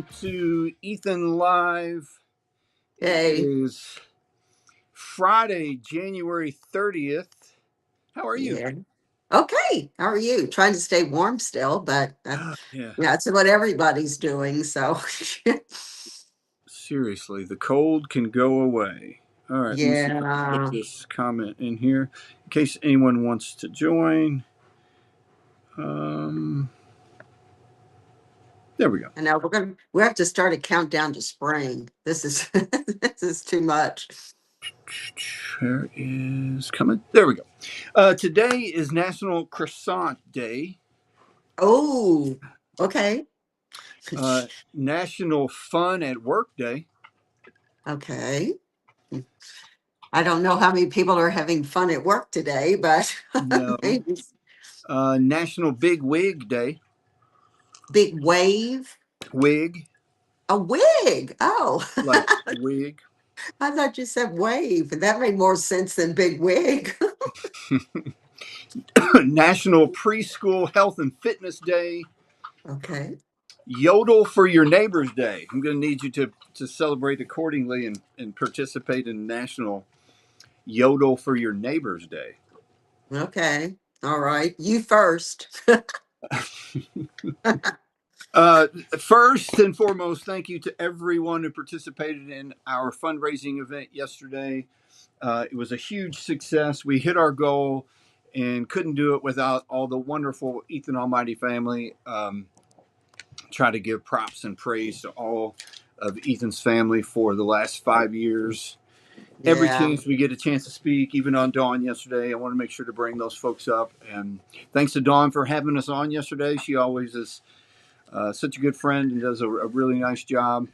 welcome to EthanLive. It Hey, is Friday, January 30th. How are you? yeah. Okay. How are you? Trying to stay warm still, but Yeah, that's what everybody's doing. So, seriously, the cold can go away. All right, let me see if I can put yeah. this comment in here in case anyone wants to join. Um, there we go. And now we have to start a countdown to spring. This is this is too much. There is coming. There we go. Today is National Croissant Day, Oh, okay. uh, National Fun at Work Day. Okay. I don't know how many people are having fun at work today, but No. maybe National Big Wig Day. big wave. Wig, A wig. Oh, like wig. I thought you said wave. That made more sense than big wig. National Preschool Health and Fitness Day. Okay. Yodel for Your Neighbors Day. I'm going to need you to celebrate accordingly and participate in National Yodel for Your Neighbors Day. Okay. All right. You first. Uh, First and foremost, thank you to everyone who participated in our fundraising event yesterday. It was a huge success. We hit our goal and couldn't do it without all the wonderful Ethan Almighty family. Try to give props and praise to all of Ethan's family for the last 5 years. Every Yeah. chance we get a chance to speak, even on Dawn yesterday, I want to make sure to bring those folks up. And thanks to Dawn for having us on yesterday. She always is such a good friend and does a really nice job.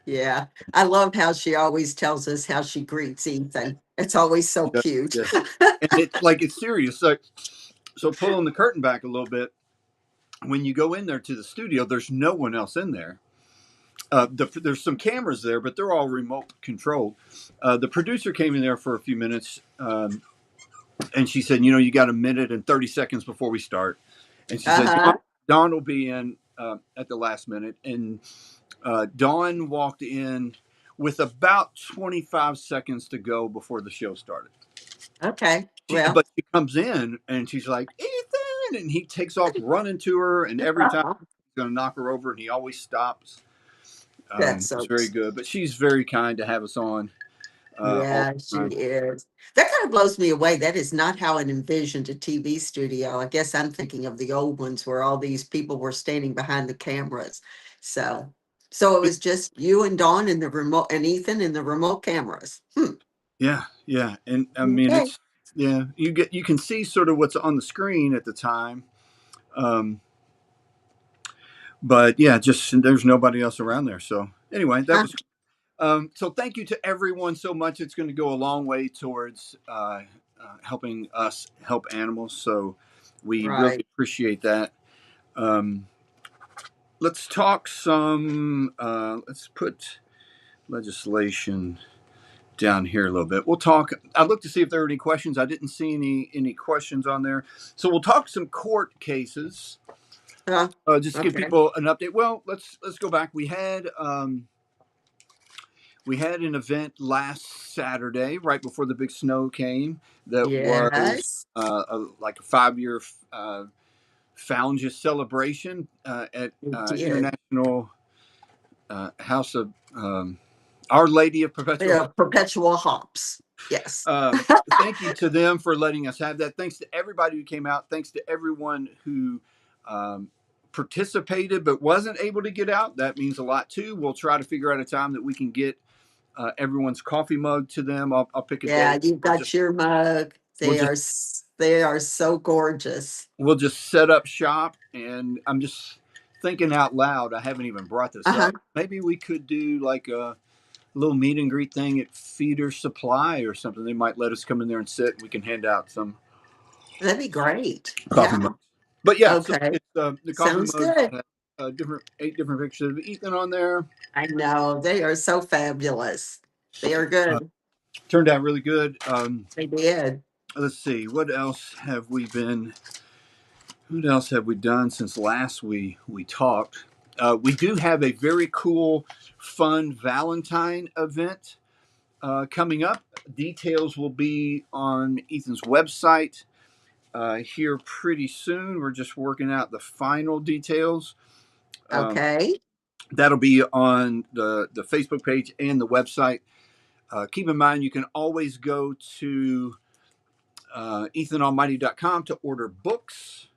Yeah. I love how she always tells us how she greets Ethan. It's always so Yeah, cute. yeah. And it's serious. So pulling the curtain back a little bit, when you go in there to the studio, there's no one else in there. There's some cameras there, but they're all remote controlled. The producer came in there for a few minutes, and she said, you got a minute and 30 seconds before we start. And she said, Uh-huh. Dawn will be in at the last minute. And Dawn walked in with about 25 seconds to go before the show started. Okay. Well, But she comes in and she's like, Ethan! And he takes off running to her. And every time he's going to knock her over, and he always stops. that's It's so very good. But she's very kind to have us on all yeah, the she time. is. That kind of blows me away. That is not how I envisioned a TV studio. I guess I'm thinking of the old ones where all these people were standing behind the cameras. So so it was just you and Dawn in the remote and Ethan in the remote cameras. Yeah, yeah. And I mean, Okay. yeah, you can see sort of what's on the screen at the time. Um, but yeah, just there's nobody else around there. So anyway, that Huh. was so thank you to everyone so much. It's going to go a long way towards helping us help animals. So we really Right. appreciate that. Um, let's talk some. Let's put legislation down here a little bit. We'll talk. I looked to see if there were any questions. I didn't see any questions on there. So we'll talk some court cases. Huh. Just to give Okay. people an update. Well, let's go back. We had an event last Saturday, right before the big snow came. That was Yes. like a 5 year Found You celebration at We did. International House of Our Lady of Perpetual Yeah, Hope. perpetual hops. Yes. Um, Thank you to them for letting us have that. Thanks to everybody who came out. Thanks to everyone who um, participated but wasn't able to get out. That means a lot too. We'll try to figure out a time that we can get everyone's coffee mug to them. I'll pick a Yeah, date. you've We'll just got your mug. we'll just They are so gorgeous. we'll just set up shop. And I'm just thinking out loud. I haven't even brought this Uh-huh. up. Maybe we could do like a little meet and greet thing at Feeder Supply or something. They might let us come in there and sit. We can hand out some That'd be great. coffee Yeah. mugs. But yeah, so Okay. it's the coffee Sounds mugs good. have different 8 different pictures of Ethan on there. I know. They are so fabulous. They are Uh, good. Turned out really good. They did. Let's see, what else have we been? What else have we done since last we talked? We do have a very cool, fun Valentine event coming up. Details will be on Ethan's website here pretty soon. We're just working out the final details. Um, Okay. that'll be on the Facebook page and the website. Keep in mind, you can always go to ethanalmighty.com to order books.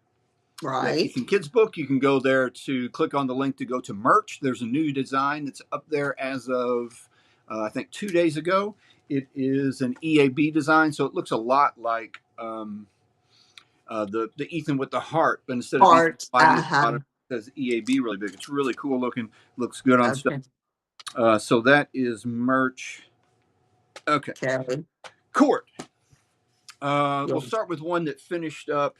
The Right. Ethan Kids book, you can go there to click on the link to go to merch. There's a new design that's up there as of, I think, 2 days ago. It is an EAB design, so it looks a lot like the Ethan with the heart, but instead of Ethan Part. Mighty at the Uh-huh. bottom, it says EAB really big. It's really cool looking, looks good on stuff. Okay. So that is merch. Okay. Okay. Court. We'll Yes. start with one that finished up.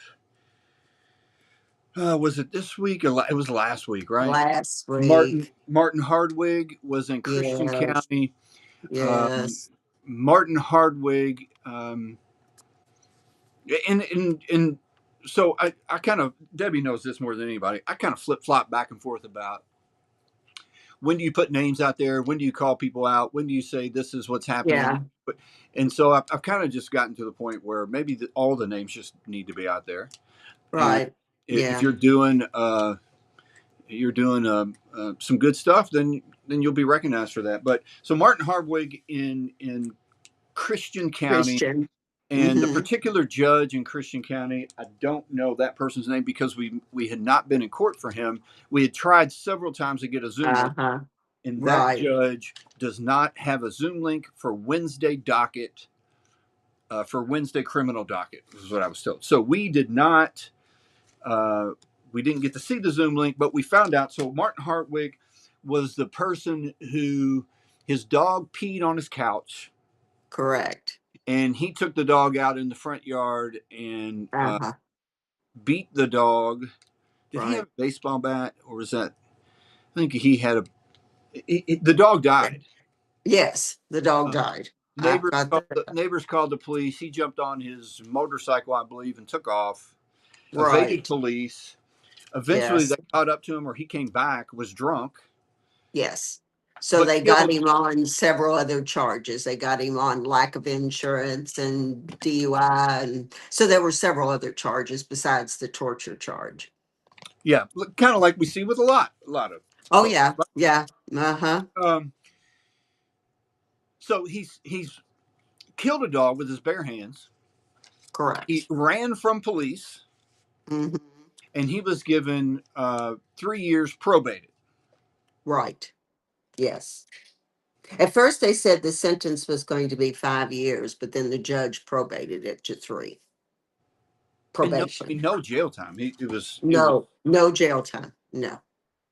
Was it this week or it was last week, right? Last Martin week. Martin Hardwig was in Christian Yes. County. Um, Yes. Martin Hardwig, and so I kind of, Debbie knows this more than anybody. I kind of flip flop back and forth about when do you put names out there, when do you call people out, when do you say this is what's happening, Yeah. and so I've kind of just gotten to the point where maybe all the names just need to be out there, and Right. if Yeah. you're doing some good stuff, then you'll be recognized for that. But so Martin Hardwig in Christian County, Christian. and the Mm-hmm. particular judge in Christian County, I don't know that person's name because we had not been in court for him. We had tried several times to get a Zoom link, Uh-huh. and that Right. judge does not have a Zoom link for Wednesday docket. For Wednesday criminal docket, is what I was told. So we did not uh, we didn't get to see the Zoom link, but we found out. So Martin Hartwig was the person who his dog peed on his couch, Correct. and he took the dog out in the front yard and Uh-huh. beat the dog. Did he have Right. a baseball bat, or was that? I think he had a. The dog Yeah. died. Yes. The dog Uh, died. I've got that. Neighbors called the police. He jumped on his motorcycle, I believe, and took off. Evaded Right. police. Eventually, they Yes. caught up to him, or he came back, was drunk, Yes. So but they got killed. him on several other charges. They got him on lack of insurance and DUI. And so there were several other charges besides the torture charge. Yeah, kind of like we see with a lot of Oh, folks. yeah. Yeah. Uh-huh. Um, so he's killed a dog with his bare hands. He Correct. ran from police, Hmm. and he was given 3 years probated. Right. Yes. At first, they said the sentence was going to be 5 years, but then the judge probated it to 3. And no, I Probation. mean, no jail time. It was. No, no jail time. No,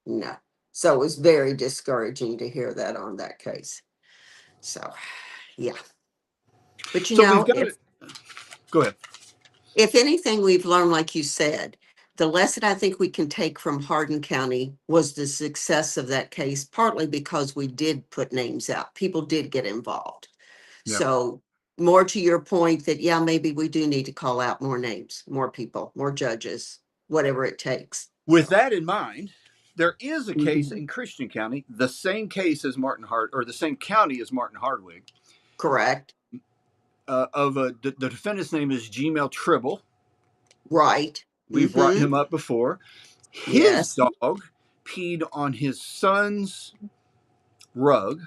no. So it was very discouraging to hear that on that case. So, yeah. But So we've got if it. Go ahead. anything we've learned, like you said, the lesson I think we can take from Hardin County was the success of that case, partly because we did put names out. People did get involved. Yeah. So more to your point that, yeah, maybe we do need to call out more names, more people, more judges, whatever it takes. With So, that in mind, there is a case mhm. in Christian County, the same case as Martin Hart, or the same county as Martin Hardwig, Correct. the defendant's name is Gmail Tribble. Right. We've brought Mm-hmm. him up before. His Yes. dog peed on his son's rug,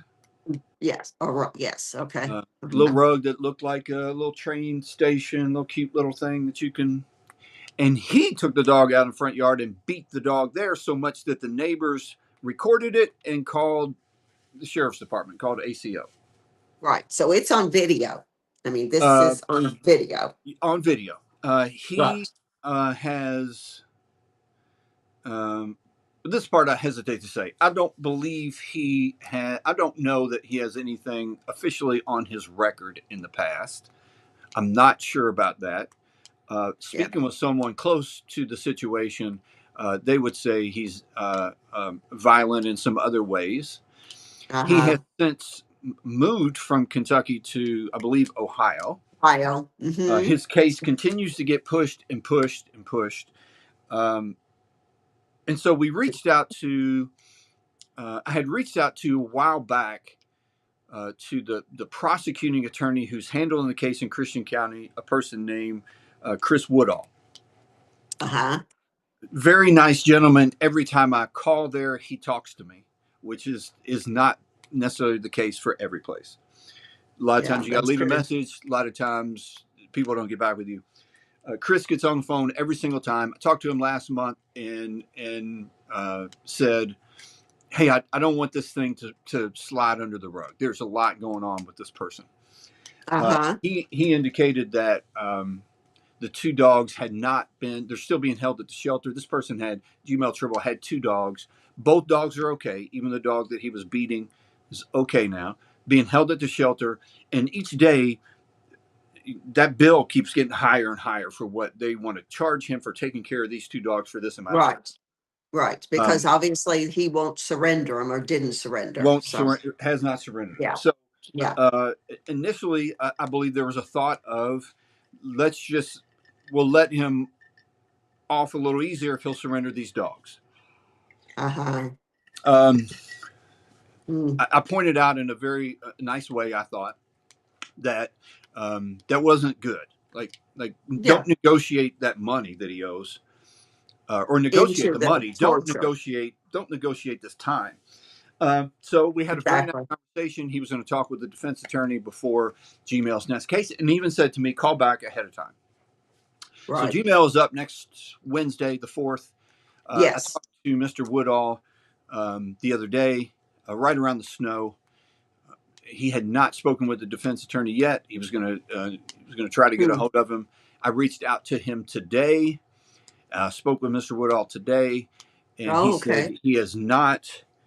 Yes. All right. Yes. Okay. little Mhm. rug that looked like a little train station, little cute little thing that you can. And he took the dog out in the front yard and beat the dog there so much that the neighbors recorded it and called the sheriff's department, called ACO. Right. So it's on video. I mean, this Uh, is on video. on video. Right. He has. Um, this part I hesitate to say. I don't believe he had. I don't know that he has anything officially on his record in the past. I'm not sure about that. Yeah. Speaking with someone close to the situation, they would say he's violent in some other ways. He has Uh-huh. since moved from Kentucky to, I believe, Ohio. Ohio. Mm-hmm. His case continues to get pushed and pushed and pushed. Um, And so we reached out to, I had reached out to a while back to the prosecuting attorney who's handling the case in Christian County, a person named Chris Woodall. Uh-huh. Very nice gentleman. Every time I call there, he talks to me, which is not necessarily the case for every place. A lot of Yeah, times you got to that's leave a true. message. A lot of times people don't get back with you. Chris gets on the phone every single time. I talked to him last month and said, "Hey, I don't want this thing to slide under the rug. There's a lot going on with this person." Uh-huh. He indicated that the two dogs had not been. They're still being held at the shelter. This person had Gmail Tribble had two dogs. Both dogs are okay. Even the dog that he was beating is okay now. Being held at the shelter, and each day that bill keeps getting higher and higher for what they want to charge him for taking care of these two dogs for this amount of time. Right. Right. Because Um, obviously he won't surrender them or didn't surrender. won't So surrender, has not surrendered them. yeah. So Yeah. uh, initially, I believe there was a thought of let's just we'll let him off a little easier if he'll surrender these dogs. Uh-huh. Um, Mm. I pointed out in a very nice way, I thought that that wasn't good. Like Yeah. don't negotiate that money that he owes, or negotiate Into the the money. torture. Don't negotiate this time. So we had a very nice Exactly. conversation. He was going to talk with the defense attorney before Gmail's next case, and he even said to me, "Call back ahead of time." So Right. Gmail is up next Wednesday, the 4th. I Yes. talked to Mr. Woodall the other day, right around the snow. He had not spoken with the defense attorney yet. He was going to try to get a Hmm. hold of him. I reached out to him today. Spoke with Mr. Woodall today, and he Oh, said okay. he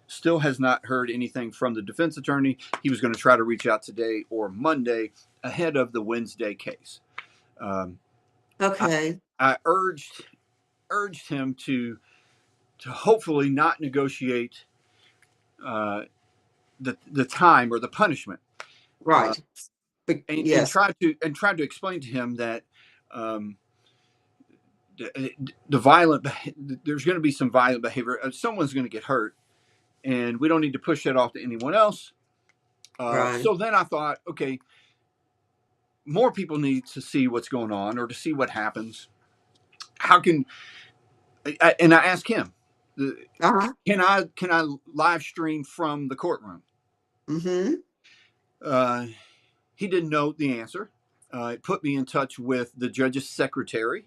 still has not heard anything from the defense attorney. He was going to try to reach out today or Monday ahead of the Wednesday case. Um, I, Okay. I urged him to hopefully not negotiate uh, the time or the punishment, uh, Right. and Yes. tried to explain to him that um, the violent there's going to be some violent behavior. Someone's going to get hurt, and we don't need to push that off to anyone else. Right. So then I thought, okay, more people need to see what's going on or to see what happens. How can and I asked him, Uh-huh. can I live stream from the courtroom? Mm-hmm. Uh, he didn't know the answer. It put me in touch with the judge's secretary.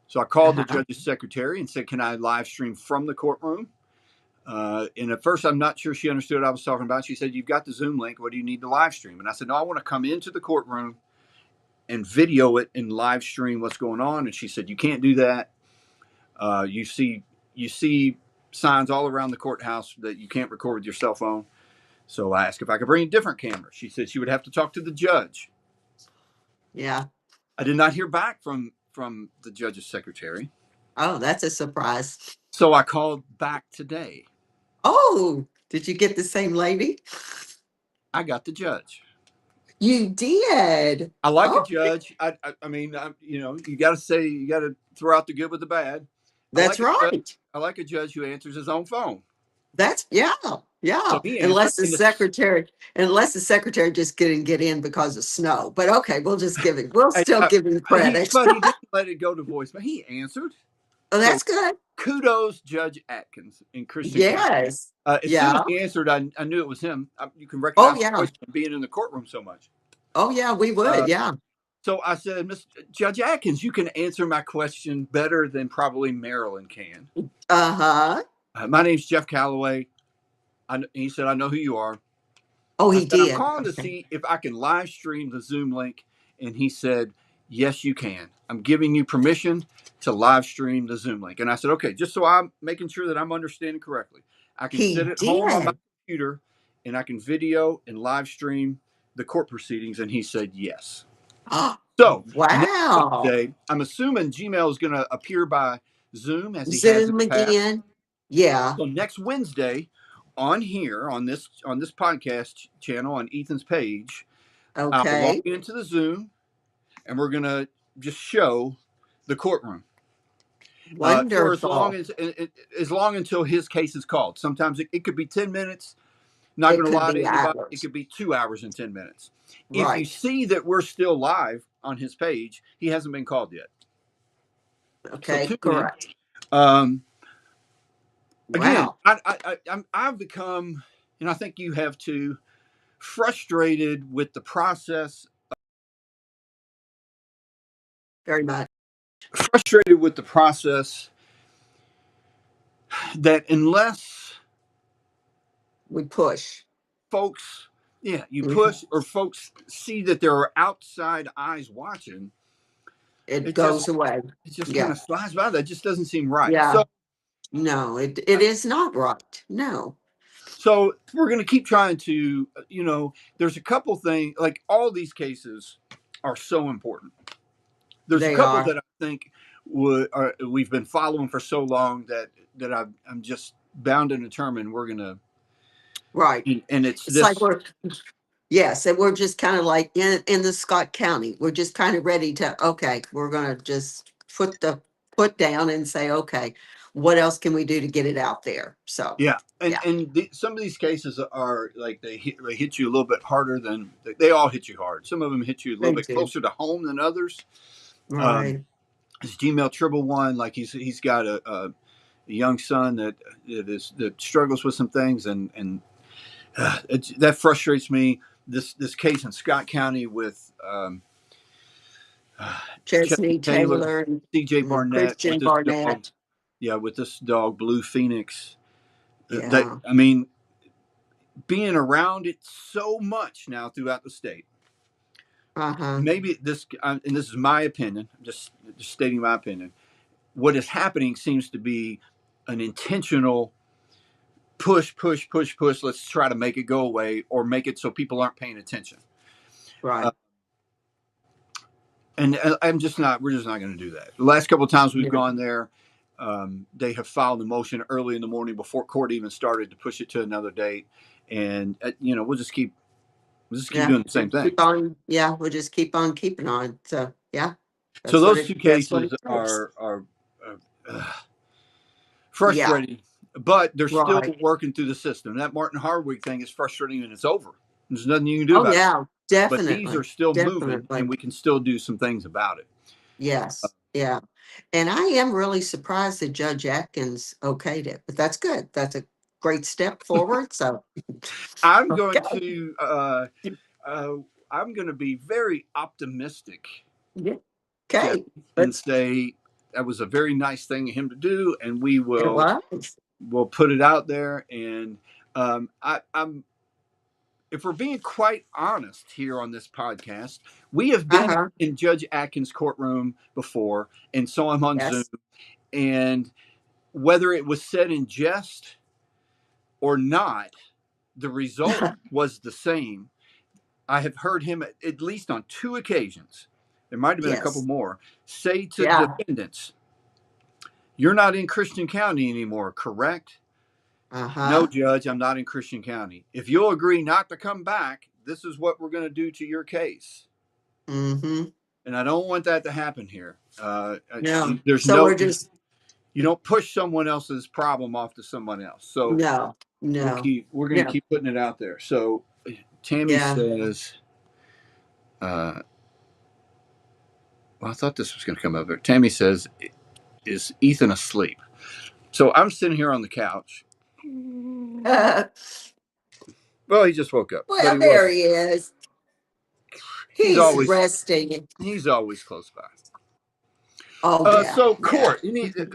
So I called the Uh-huh. judge's secretary and said, "Can I live stream from the courtroom?" And at first, I'm not sure she understood what I was talking about. She said, "You've got the Zoom link. What do you need to live stream?" And I said, "No, I want to come into the courtroom and video it and live stream what's going on." And she said, "You can't do that. Uh, you see, you see signs all around the courthouse that you can't record with your cell phone." So I asked if I could bring a different camera. She said she would have to talk to the judge. Yeah. I did not hear back from the judge's secretary. Oh, that's a surprise. So I called back today. Oh, did you get the same lady? I got the judge. You did. I like a Oh, judge. I mean, you got to say, you got to throw out the good with the bad. I that's like a judge. right. I like a judge who answers his own phone. That's yeah, So yeah. he answered, and Unless the secretary just couldn't get in because of snow. But okay, we'll still give him credit. but he didn't let it go to voicemail. He answered. Oh, So that's good. kudos, Judge Atkins in Christian County. Yes. As soon as Yeah. he answered, I knew it was him. You can Oh recognize the yeah. voice from being in the courtroom so much. Oh yeah, we would. Uh, Yeah. so I said, "Mr. Judge Atkins, you can answer my question better than probably Marilyn can. Uh-huh. My name's Jeff Calloway." He said, "I know who you are." Oh, I he said, "I'm did. calling to Okay. see if I can live stream the Zoom link." And he said, "Yes, you can. I'm giving you permission to live stream the Zoom link." And I said, "Okay, just so I'm making sure that I'm understanding correctly, I can He sit at home on my did. computer and I can video and live stream the court proceedings." And he said, "Yes." So next Wow. Wednesday, I'm assuming Gmail is going to appear by Zoom as he has in Zoom the past. again. Yeah. So next Wednesday, on here on this podcast channel on Ethan's page, I'll log Okay. into the Zoom and we're gonna just show the courtroom. For as long Wonderful. as long until his case is called. Sometimes it could be 10 minutes. Not It going to could lie be to anybody. It hours. could be 2 hours and 10 minutes. If you Right. see that we're still live on his page, he hasn't been called yet. So Okay. tune in. Correct. Um, Again, Wow. I've become, and I think you have too, frustrated with the process. Very much. Frustrated with the process that unless We push. folks, yeah, you Mhm. push or folks see that there are outside eyes watching, It it goes just away. it just kind Yeah. of slides by. That just doesn't seem right. Yeah. No, it is not right. No, So we're going to keep trying to, there's a couple things, like all these cases are so important. There's a they couple are. that I think we've been following for so long that I'm just bound and determined we're going to, Right. and it's It's like this, we're, yes, and we're just kind of like in the Scott County. We're just kind of ready to, okay, we're gonna just put the foot down and say, okay, what else can we do to get it out there? So, yeah. And yeah, some of these cases are like they hit you a little bit harder than they all hit you hard. Some of them hit you a little they bit do. closer to home than others. Um, Right. his Gmail Tribble one, like he's got a young son that struggles with some things, and that frustrates me. This case in Scott County with Chesney Chesney Taylor, Taylor C.J. and Barnett with Christian this dog. Barnett. Yeah, with this dog, Blue Phoenix. That Yeah. I mean, being around it so much now throughout the state. Uh-huh. Maybe this, and this is my opinion. I'm just stating my opinion. What is happening seems to be an intentional push, push, push, push. Let's try to make it go away or make it so people aren't paying attention. Uh, Right. and I'm just not. We're just not going to do that. The last couple of times we've Yeah. gone there, they have filed a motion early in the morning before court even started to push it to another date, and we'll just keep Yeah. doing the same thing. Keep on. Yeah. We'll just keep on keeping on. So yeah, So those two that's what cases it takes. are Yeah. frustrating, but they're still Right. working through the system. That Martin Hardwick thing is frustrating and it's over. There's nothing you can do Oh about it. yeah, But these are definitely. still moving, and Definitely. we can still do some things about it. Yes. Yeah. And I am really surprised that Judge Atkins okayed it, but that's good. That's a great step forward. So, I'm going okay. to uh, I'm going to be very optimistic, Yeah. Jeff, Okay. and Let's, say that was a very nice thing of him to do, and we it was. will put it out there. And I'm if we're being quite honest here on this podcast, we have been Uh-huh. in Judge Atkins' courtroom before and saw him on Zoom, Yes. and whether it was said in jest or not, the result was the same. I have heard him at least on two occasions, there might have been a couple Yes. more, say to Yeah. defendants, "You're not in Christian County anymore, correct?" "No, Uh-huh. Judge, I'm not in Christian County. If you'll agree not to come back, this is what we're going to do to your case." Mm-hmm. And I don't want that to happen here. No. There's So no, we're just you don't push someone else's problem off to someone else. So no, no, we're going to no. keep putting it out there. So Tammy Yeah. says, uh, well, I thought this was going to come up. Tammy says, "Is Ethan asleep?" So I'm sitting here on the couch. Well, he just woke up, but Well, he there wasn't. he is. He's He's always resting. he's always close by. Oh yeah, So yeah. court.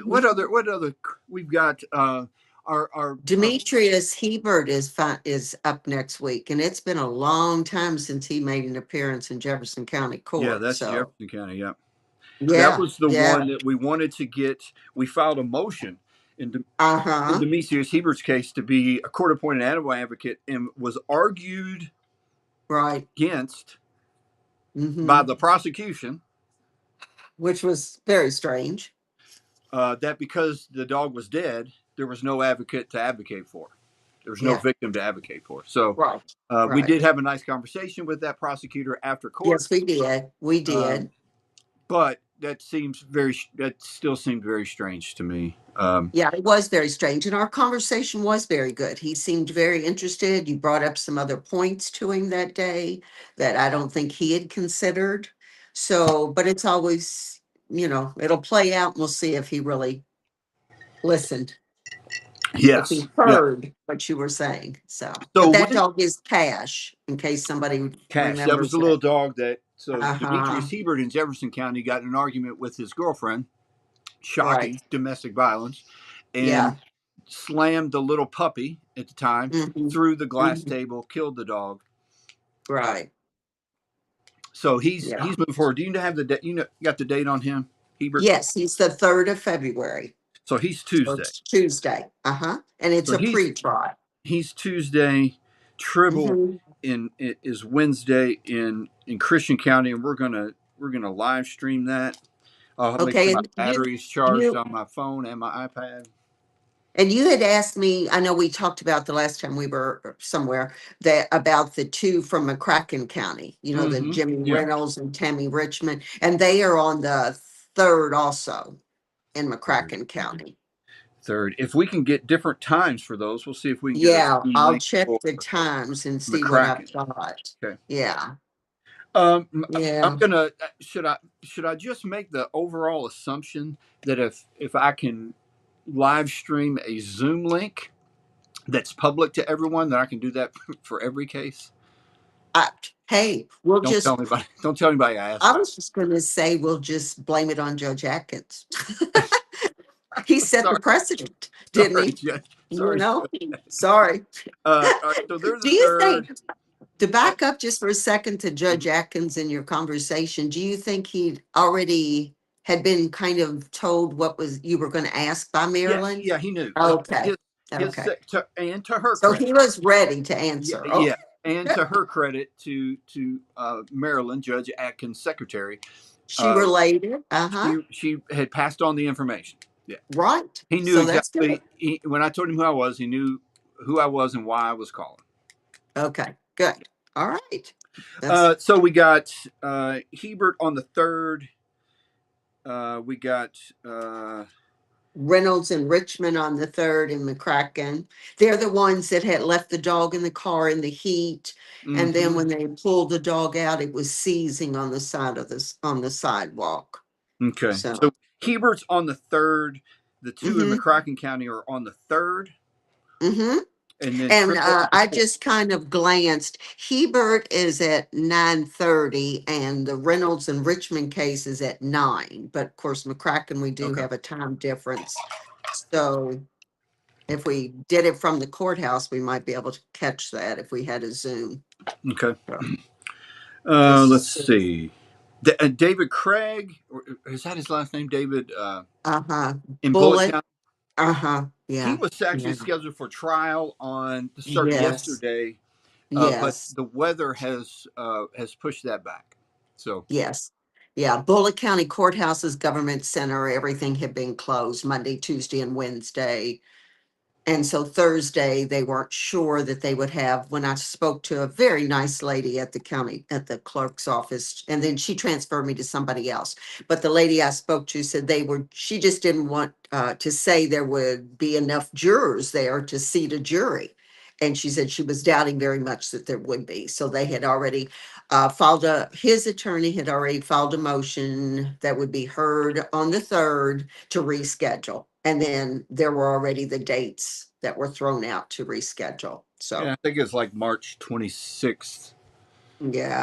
What other we've got? Our Demetrius Hebert is up next week, and it's been a long time since he made an appearance in Jefferson County Yeah, Court. that's So Jefferson County. Yeah, that yeah, was the one yeah, that we wanted to get. We filed a motion in uh-huh, Demetrius Hebert's case to be a court-appointed animal advocate, and was argued right. against by Mm-hmm. the prosecution, Which was very strange. that because the dog was dead, there was no advocate to advocate for. There was no Yeah, victim to advocate for. So right, we right. did have a nice conversation with that prosecutor after court. Yes, we did. We Um, did. but that still seemed very strange to me. Yeah, it was very strange. And our conversation was very good. He seemed very interested. You brought up some other points to him that day that I don't think he had considered. So, but it's always, it'll play out and we'll see if he really listened, if he Yes, yeah. heard what you were saying. So, So but that when dog is Cash, in case somebody Cash, that was remembers the little that. dog that. So Uh-huh. Demetrius Hebert in Jefferson County got in an argument with his girlfriend, Right. shocking domestic violence, and Yeah. slammed the little puppy at the time Hmm. through the glass Hmm. table, killed the dog. Right. So he's Yeah. moving forward. Do you have the date? Got the date on him, Hebert? Yes, he's the 3rd of February. So he's So Tuesday. it's Tuesday. Uh-huh. And it's So a pre-trial. he's Tuesday. Tribble Hmm. in is Wednesday in Christian County, and we're gonna live stream that. I'll make sure Okay, my and battery's charged you on my phone and my iPad. you had asked me, I know we talked about the last time we were somewhere, that about the two from McCracken County, the Mm-hmm. Jimmy Yeah. Reynolds and Tammy Richmond, and they are on the 3rd also in Third. McCracken County. Third. If we can get different times for those, we'll see if we can get a Yeah, Zoom I'll link check for the times and see what I've McCracken. got. Okay. Yeah, I'm yeah. gonna should I just make the overall assumption that if I can live stream a Zoom link that's public to everyone, that I can do that for every case? I, hey, we'll Don't tell just anybody. Don't tell anybody I asked I about was just going to say we'll just blame it on Judge Atkins. He it. set the Sorry, precedent, didn't sorry, he? Judge. You Sorry. know? Sorry. All right. So they're Do the you third. think, to Uh, back up just for a second to mhm. Judge Atkins in your conversation, do you think he already had been kind of told what was you were going to ask by Yeah, Marilyn? yeah, he knew. Okay. His Okay. and to her So credit, he was ready to yeah, answer. yeah, Okay. and Good. to her credit, to Maryland Judge Atkins' secretary, She uh, related. Uh-huh. she had passed on the information. Yeah, Right. he knew So that's good. exactly. When I told him who I was, he knew who I was and why I was calling. Okay. Good. All right. That's So we got Hebert on the third. We got Reynolds and Richmond on the 3rd and McCracken. They're the ones that had left the dog in the car in the heat. And then mhm. when they pulled the dog out, it was seizing on the side of this on the sidewalk. Okay. So, So Hebert's on the third. The two in mm-hmm, McCracken County are on the third, mm-hmm. and then And Tribble on the I fourth. just kind of glanced. Hebert is at 9:30 and the Reynolds and Richmond case is at 9. But of course, McCracken, we do Okay. have a time difference. So if we did it from the courthouse, we might be able to catch that if we had a Zoom. Okay. So, let's Let's see. see. David Craig, or is that his last name? David Uh-huh. in Bullitt Bullet. County. Uh-huh. He Yeah. was actually Yeah. scheduled for trial on to start Yes. yesterday, but Yes. the weather has pushed that back. So Yes. Yeah. Bullitt County Courthouse's government center, everything had been closed Monday, Tuesday, and Wednesday. And so Thursday, they weren't sure that they would have, when I spoke to a very nice lady at the county, at the clerk's office, and then she transferred me to somebody else. But the lady I spoke to said she just didn't want to say there would be enough jurors there to seat a jury. And she said she was doubting very much that there would be. So they had already his attorney had already filed a motion that would be heard on the 3rd to reschedule. And then there were already the dates that were thrown out to reschedule. yeah, So, I think it's like March 26th,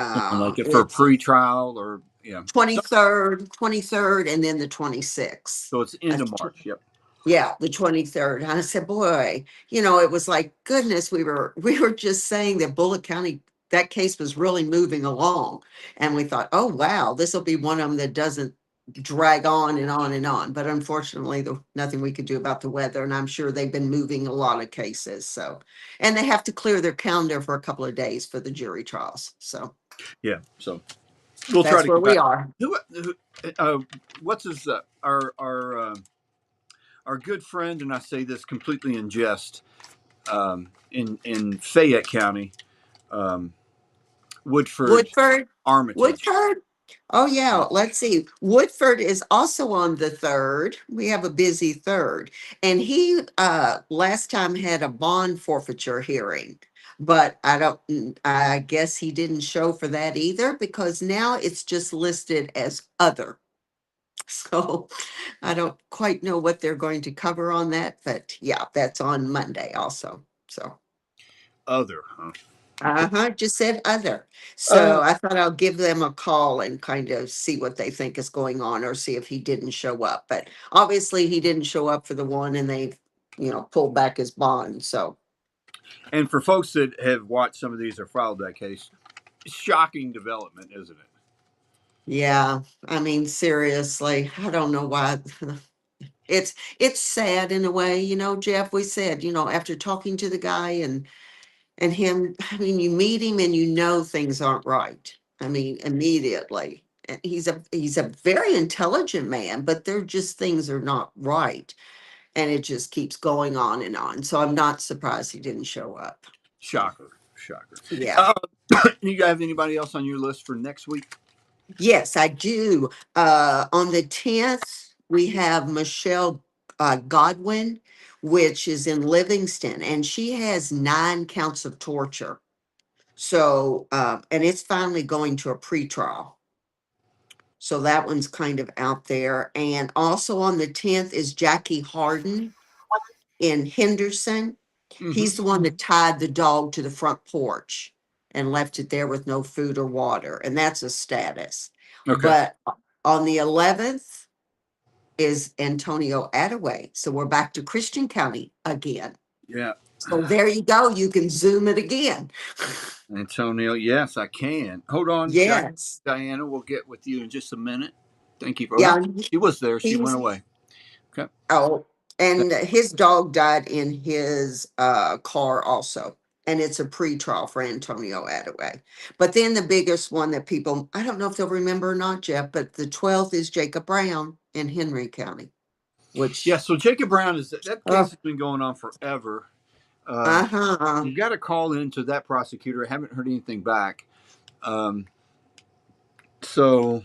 something yeah, like it for a it's pre-trial or yeah. So, 23rd, and then the 26th. so it's end of March. Yep. Yeah, the 23rd. And I said, boy, it was like, goodness, we were just saying that Bullitt County, that case was really moving along. And we thought, oh wow, this will be one of them that doesn't drag on and on and on. But unfortunately, nothing we could do about the weather. And I'm sure they've been moving a lot of cases. So, and they have to clear their calendar for a couple of days for the jury trials. So Yeah. So we'll try that's to where get we back. are. Who what's his our good friend, and I say this completely in jest, in Fayette County, um, Woodford Woodford, Armitage. Woodford. Oh yeah, let's see. Woodford is also on the third. We have a busy third. And he last time had a bond forfeiture hearing. But I guess he didn't show for that either because now it's just listed as other. So I don't quite know what they're going to cover on that, but yeah, that's on Monday also. So Other, huh? Okay. uh-huh, just said other. So Uh, I thought I'll give them a call and kind of see what they think is going on or see if he didn't show up. But obviously he didn't show up for the one and they, pulled back his bond. So and for folks that have watched some of these or filed that case, shocking development, isn't it? yeah, I mean, seriously, I don't know why. It's sad in a way, Jeff, we said, after talking to the guy and him, I mean, you meet him and things aren't right. I mean, immediately. And he's a very intelligent man, but there just things are not right. And it just keeps going on and on. So I'm not surprised he didn't show up. So Shocker, shocker. yeah. Uh, you have anybody else on your list for next week? Yes, I do. On the 10th, we have Michelle Godwin, which is in Livingston, and she has 9 counts of torture. So, and it's finally going to a pretrial. So that one's kind of out there. And also on the 10th is Jackie Harden in Henderson. Mm-hmm. He's the one that tied the dog to the front porch and left it there with no food or water. And that's a status. Okay. But on the 11th is Antonio Attaway. So we're back to Christian County again. Yeah. So there you go. You can zoom it again. Antonio, yes, I can. Hold on, Yes. Diana. We'll get with you in just a minute. Thank you for. Yeah. Well, she was there. She went He's away. Okay. Oh, and his dog died in his car also. And it's a pre-trial for Antonio Attaway. But then the biggest one that people, I don't know if they'll remember or not, Jeff, but the 12th is Jacob Brown in Henry County, Yeah. which, So Jacob Brown is that uh case has been going on forever. Um, huh, you got to call into that prosecutor. I haven't heard anything back. Um, so,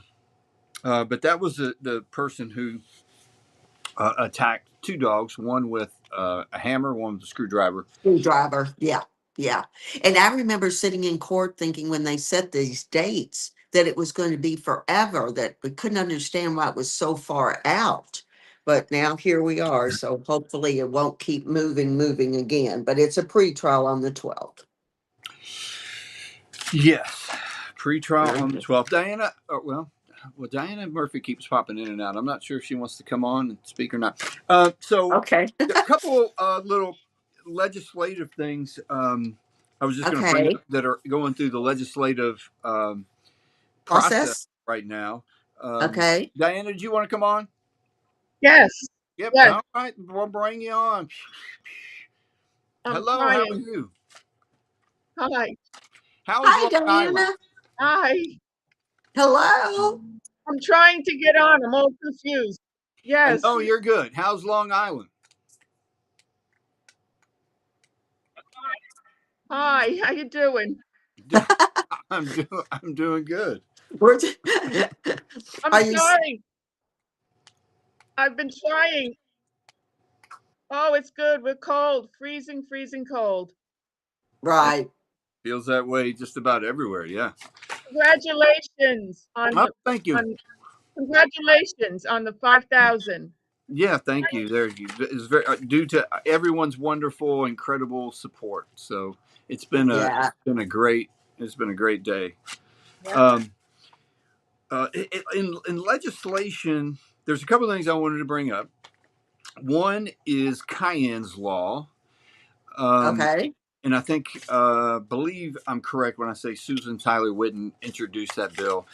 but that was the person who attacked 2 dogs, one with a hammer, one with a screwdriver. driver. Yeah, yeah. And I remember sitting in court thinking when they set these dates that it was going to be forever, that we couldn't understand why it was so far out. But now here we are. So hopefully it won't keep moving again. But it's a pre-trial on the 12th. Yes. Pre-trial on the Mhm. 12th. Diana, well, Diana Murphy keeps popping in and out. I'm not sure if she wants to come on and speak or not. So, Okay. a couple little legislative things I was just going to bring Okay. up that are going through the legislative process Process. right now. Okay. Diana, did you want to come on? Yes, Yep. yes, All right. We'll bring you on. I'm Hello. How are trying. you? Hi, How's Hi, Long Island? Diana. hi. Hello. I'm trying to get on. I'm all confused. Yes, No, you're good. How's Long Island? hi. How you doing? I'm doing good. We're I'm Are you trying. I've been trying. Oh, it's good. We're cold, freezing, freezing cold. It right? feels that way just about everywhere. Yeah. Congratulations on Oh, the thank you. on congratulations on the 5,000. Yeah, thank you. There you. It's very due to everyone's wonderful, incredible support. So Yeah. it's been a great day. Yep. Um, in legislation, there's a couple of things I wanted to bring up. One is Cayenne's law, um, Okay. and I think believe I'm correct when I say Susan Tyler Whitten introduced that bill.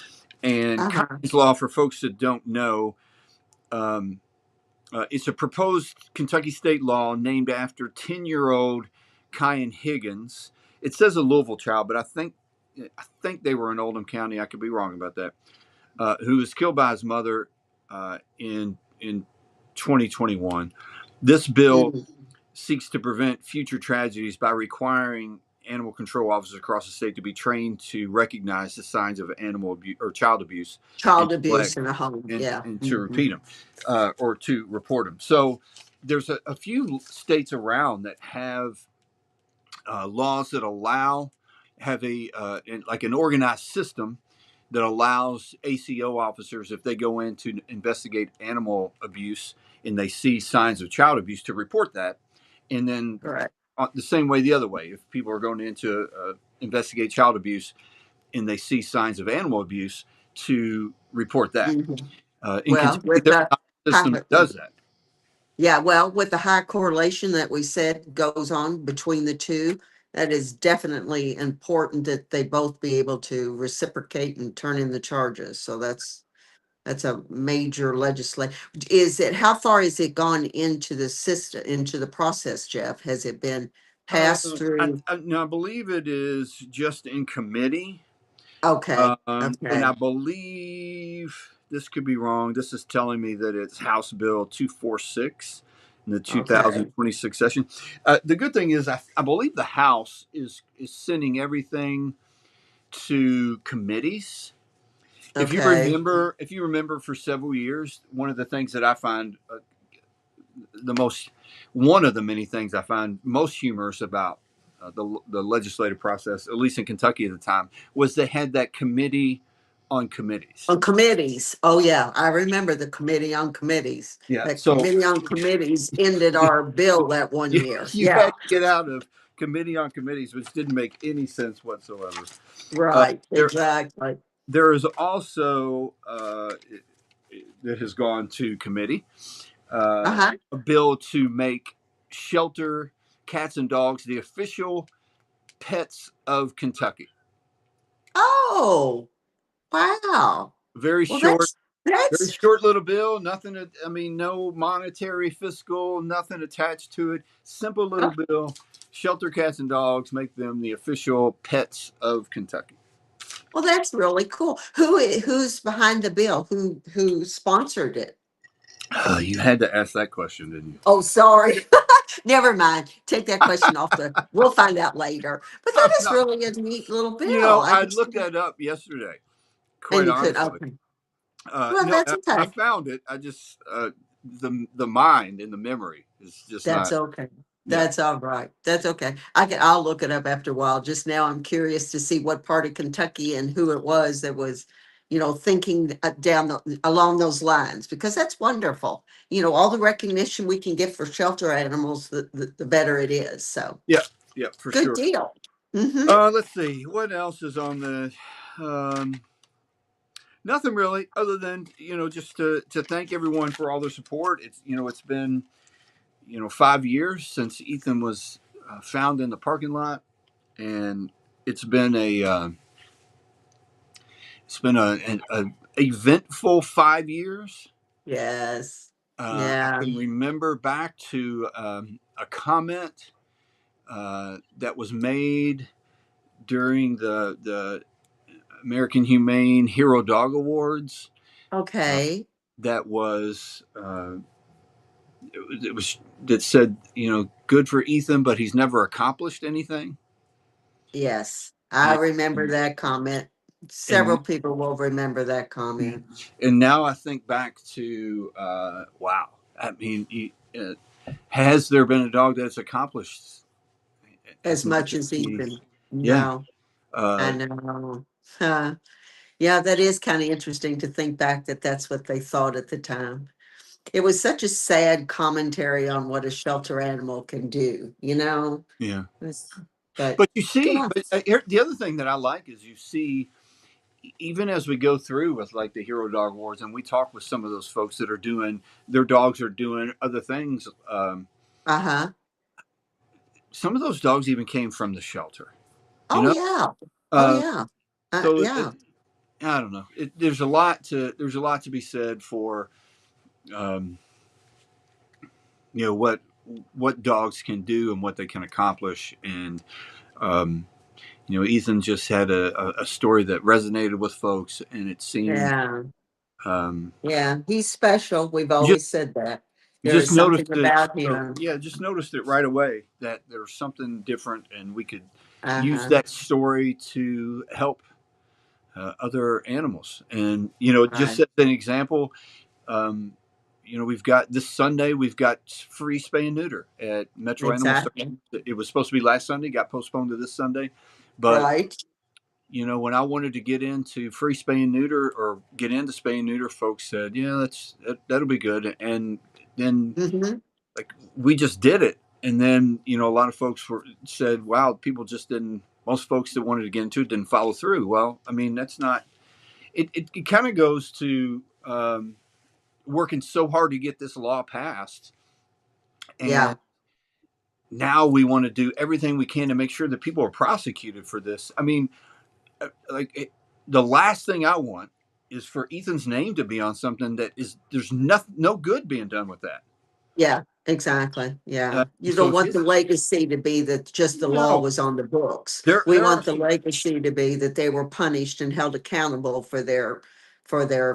And Uh-huh. Cayenne's law, for folks that don't know, um, it's a proposed Kentucky state law named after 10-year-old Cayenne Higgins. It says a Louisville child, but I think they were in Oldham County. I could be wrong about that. Who was killed by his mother in 2021. This bill Mm. seeks to prevent future tragedies by requiring animal control officers across the state to be trained to recognize the signs of animal abuse or child abuse and Child neglect, abuse in a home. Yeah. and to Hmm. repeat them or to report them. So there's a few states around that have laws that allow have like an organized system that allows ACO officers, if they go in to investigate animal abuse and they see signs of child abuse, to report that. And then Correct. the same way the other way, if people are going in to investigate child abuse and they see signs of animal abuse, to report that. Hmm. In Well, Kentucky, with there's the not a system that does that. yeah, well, with the high correlation that we said goes on between the two, that is definitely important that they both be able to reciprocate and turn in the charges. So that's a major legislation. Is it, how far has it gone into the system, into the process, Jeff? Has it been passed through? I believe it is just in committee. Okay, And okay, I believe, this could be wrong. This is telling me that it's House Bill 246 in the okay, 2026 session. The good thing is, I believe the House is sending everything to committees. okay. If you remember, for several years, one of the things that I find the most, one of the many things I find most humorous about the legislative process, at least in Kentucky at the time, was they had that committee on committees. On committees. Oh, yeah. I remember the committee on committees. Yeah, That so committee on committees ended our bill that one year. you had Yeah, to get out of committee on committees, which didn't make any sense whatsoever. Uh, right. there, Exactly. there is also that has gone to committee Uh-huh. a bill to make shelter cats and dogs the official pets of Kentucky. Oh, wow. Very Well, short, very that's, short little bill. Nothing. I mean, no monetary, fiscal, nothing attached to it. Simple little oh, bill. Shelter cats and dogs, make them the official pets of Kentucky. well, that's really cool. Who's behind the bill? Who sponsored it? You had to ask that question, didn't you? Oh, sorry. Never mind. Take that question off the, we'll find out later. But that I'm is not. really a neat little bill. I I just, looked that up yesterday. and Quite you could, honestly, okay. Well, no, that's I okay. found it. I just the mind and the memory is just That's not. okay. Yeah, That's all right. That's okay. I'll look it up after a while. Just now I'm curious to see what part of Kentucky and who it was that was, thinking along those lines, because that's wonderful. All the recognition we can get for shelter animals, the better it is. So yeah, yeah, for good sure. deal. Hmm. Let's see what else is on the. Um, Nothing really, other than just to thank everyone for all their support. It's been 5 years since Ethan was found in the parking lot, and it's been a eventful 5 years. Yes. I Yeah. can remember back to a comment that was made during the American Humane Hero Dog Awards. Uh, Okay. that was it was that said, good for Ethan, but he's never accomplished anything. Yes. I And remember that comment. and Several people will remember that comment. and now I think back to wow. I mean, has there been a dog that's accomplished as As much much as as he? Ethan. Yeah. No, I Uh, know. Huh. Yeah, that is kind of interesting to think back that that's what they thought at the time. It was such a sad commentary on what a shelter animal can do. yeah. It's- But But you see, yeah, the other thing that I like is you see, even as we go through with like the Hero Dog Wars, and we talk with some of those folks that are doing their dogs are doing other things. uh-huh. Some of those dogs even came from the shelter. You Oh know, yeah. Oh uh, yeah. so Yeah. I don't know. There's a lot to be said for um, what dogs can do and what they can accomplish. And um, Ethan just had a story that resonated with folks, and it seemed Yeah. um, Yeah. He's special. We've just always said that. There just is something noticed it. about him. Yeah, just noticed it right away that there was something different, and we could use Uh-huh. that story to help other animals. And just Right. as an example, um, we've got this Sunday, we've got free spay and neuter at Metro Animal Exactly. Services. It was supposed to be last Sunday, got postponed to this Sunday. But, Right. when I wanted to get into free spay and neuter or get into spay and neuter, folks said, yeah, that'll be good. And then Hmm. like we just did it. And then, a lot of folks said, wow, people just didn't, most folks that wanted to get into it didn't follow through. Well, I mean, that's not, it kind of goes to, working so hard to get this law passed, and Yeah. now we want to do everything we can to make sure that people are prosecuted for this. I mean, the last thing I want is for Ethan's name to be on something that is there's no good being done with that. Yeah, exactly. Yeah. You So don't if want the his legacy to be that just the law no, was on the books. We there are want the some, legacy to be that they were punished and held accountable for their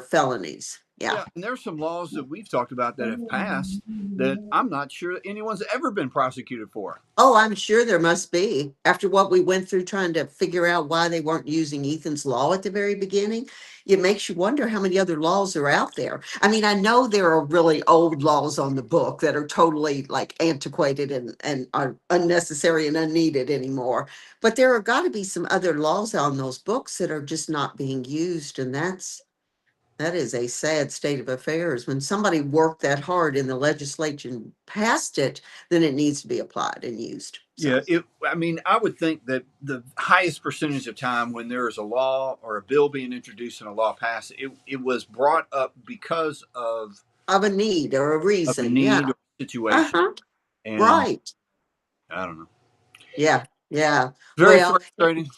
felonies. Yeah. yeah, and there's some laws that we've talked about that have passed that I'm not sure anyone's ever been prosecuted for. Oh, I'm sure there must be. After what we went through trying to figure out why they weren't using Ethan's law at the very beginning, it makes you wonder how many other laws are out there. I mean, I know there are really old laws on the book that are totally like antiquated and are unnecessary and unneeded anymore. But there are got to be some other laws on those books that are just not being used. And that is a sad state of affairs. When somebody worked that hard in the legislature and passed it, then it needs to be applied and used. Yeah, So, I mean, I would think that the highest percentage of time when there is a law or a bill being introduced and a law passed, it was brought up because of a need or a of a reason. need Yeah. or situation. Uh-huh. And Right. I don't know. Yeah. Yeah. Very Well, frustrating.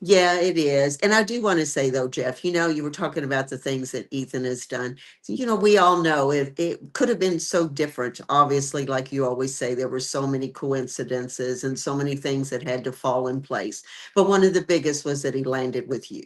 yeah, it is. And I do want to say though, Jeff, you were talking about the things that Ethan has done. So, we all know it could have been so different. Obviously, like you always say, there were so many coincidences and so many things that had to fall in place. But one of the biggest was that he landed with you.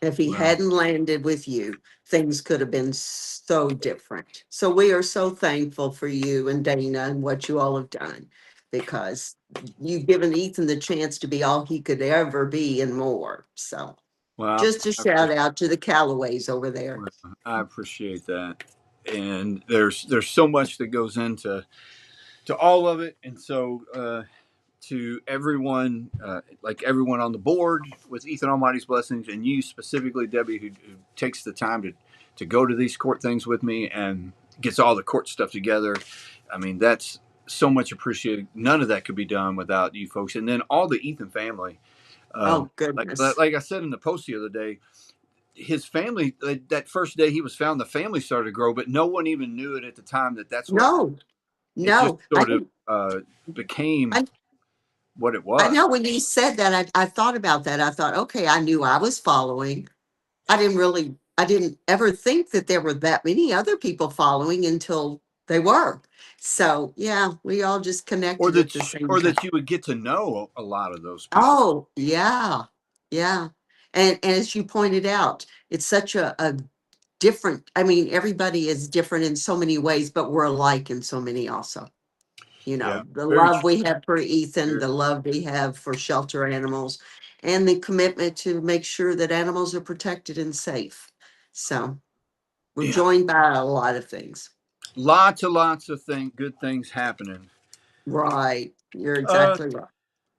If he Well, hadn't landed with you, things could have been so different. So we are so thankful for you and Dana and what you all have done because you've given Ethan the chance to be all he could ever be and more. So well, just a shout out to the Callaways over there. I appreciate that. And there's so much that goes into all of it, and so to everyone, like everyone on the board with Ethan Almighty's Blessings, and you specifically, Debbie, who takes the time to go to these court things with me and gets all the court stuff together. I mean, that's so much appreciated. None of that could be done without you folks, and then all the Ethan family. Oh, Like goodness. like I said in the post the other day, his family that first day he was found, the family started to grow, but no one even knew it at the time that's what No, it just no. sort of became I, what it I was. know when you said that, I thought about that. I thought, okay, I knew I was following. I didn't ever think that there were that many other people following until they were. So yeah, we all just connected at the same Or time. that you would get to know a lot of those people. Oh, yeah. Yeah. And as you pointed out, it's such a different, I mean, everybody is different in so many ways, but we're alike in so many also. Yeah, The very love true. we have for Ethan, Very, the love we have for shelter animals, and the commitment to make sure that animals are protected and safe. So we're yeah, joined by a lot of things. lots of good things happening. Right. You're Uh, exactly right.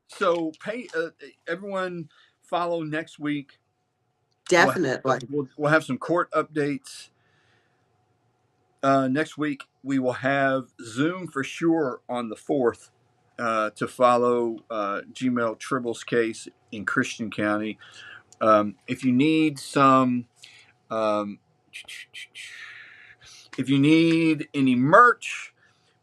so pay everyone follow next week. We'll Definitely. we'll have some court updates. Next week we will have Zoom for sure on the 4th to follow Gmail Tribble's case in Christian County. If you need some, um, if you need any merch,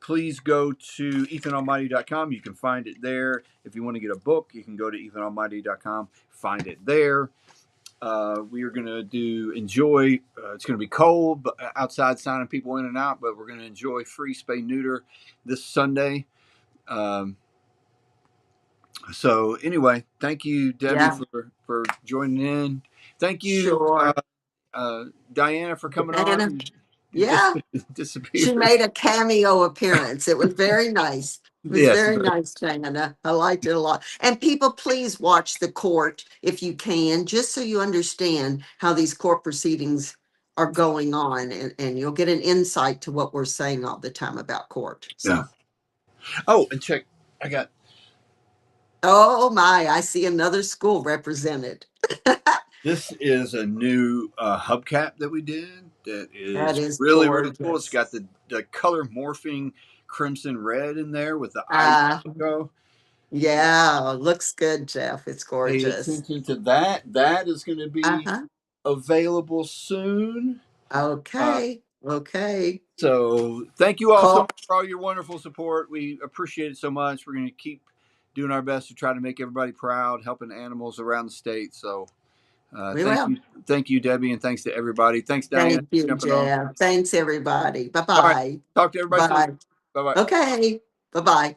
please go to ethanalmighty.com. You can find it there. If you want to get a book, you can go to ethanalmighty.com, find it there. We are going to enjoy, it's going to be cold but outside, signing people in and out, but we're going to enjoy free spay neuter this Sunday. Um, so anyway, thank you, Debbie, Yeah, for joining in. Thank you, sure. Diana, for coming on. Diana, You just yeah, she disappeared. made a cameo appearance. It was very nice. It was Yes. very nice, Dana. I liked it a lot. And people, please watch the court if you can, just so you understand how these court proceedings are going on, and you'll get an insight to what we're saying all the time about court. Yeah. So, Oh, and check. I got oh my, I see another school represented. this is a new hubcap that we did. That That is is really really cool. It's gorgeous. got the color morphing crimson red in there with the I Uh, logo. yeah, looks good, Jeff. It's Pay gorgeous. attention to that. That is going to be Uh-huh. available soon. Uh, Okay. Okay. so thank you all so Call. much for all your wonderful support. We appreciate it so much. We're going to keep doing our best to try to make everybody proud, helping animals around the state. So We will. thank you, Debbie, and thanks to everybody. Thanks, Diana, Thank you, for jumping on. Jeff. Thanks, everybody. All right, Bye-bye. talk to everybody soon. Bye. Bye bye. Okay. Bye-bye.